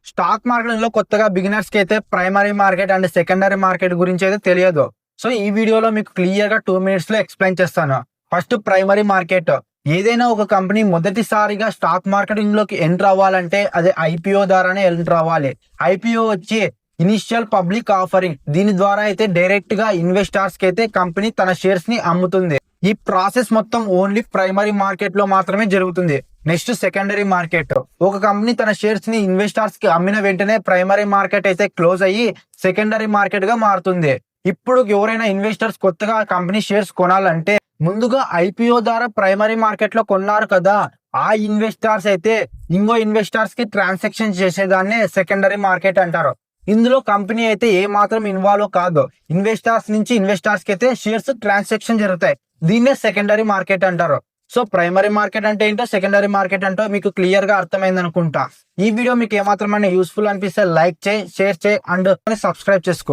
Stock market లో కొత్తగా beginners కి అయితే primary market and secondary market గురించి అయితే తెలియదు. సో ఈ వీడియోలో మీకు క్లియర్ గా 2 minutes లో ఎక్స్ప్లెయిన్ చేస్తాను. First primary market. ఏదైనా ఒక కంపెనీ మొదటిసారిగా స్టాక్ మార్కెటింగ్ లోకి ఎంటర్ అవ్వాలంటే అది ఐపీఓ ద్వారానే ఎంటర్ అవ్వాలి. ఐపీఓ వచ్చి ఇనిషియల్ పబ్లిక్ ఆఫరింగ్. దీని ద్వారా అయితే డైరెక్ట్ గా ఇన్వెస్టర్స్ కి అయితే కంపెనీ తన షేర్స్ ని అమ్ముతుంది. ఈ ప్రాసెస్ మొత్తం ఓన్లీ ప్రైమరీ మార్కెట్ లో మాత్రమే జరుగుతుంది. Next secondary market. ఒక కంపెనీ తన షేర్స్ ని ఇన్వెస్టర్స్ కి అమ్మిన వెంటనే ప్రైమరీ మార్కెట్ అయితే క్లోజ్ అయ్యి సెకండరీ మార్కెట్ గా మారుతుంది. ఇప్పుడు ఎవరైనా ఇన్వెస్టర్స్ కొత్తగా కంపెనీ షేర్స్ కొనాలంటే ముందుగా ఐపీఓ ద్వారా ప్రైమరీ మార్కెట్ లో కొన్నారు కదా, ఆ ఇన్వెస్టర్స్ అయితే ఇంకో ఇన్వెస్టర్స్ కి ట్రాన్సాక్షన్ చేసేదాన్ని సెకండరీ మార్కెట్ అంటారు. ఇందులో కంపెనీ అయితే ఏ మాత్రం ఇన్వాల్వ్ కాదు. ఇన్వెస్టర్స్ నుంచి ఇన్వెస్టర్స్ కి అయితే షేర్స్ ట్రాన్సాక్షన్ జరుగుతాయి. దీన్నే సెకండరీ మార్కెట్ అంటారు. సో ప్రైమరీ మార్కెట్ అంటే ఏంటో, సెకండరీ మార్కెట్ అంటే మీకు క్లియర్ గా అర్థమైంది అనుకుంటా. ఈ వీడియో మీకు ఏమాత్రమైనా యూస్ఫుల్ అనిపిస్తే లైక్ చేయి, షేర్ చేయి అండ్ సబ్స్క్రైబ్ చేసుకో.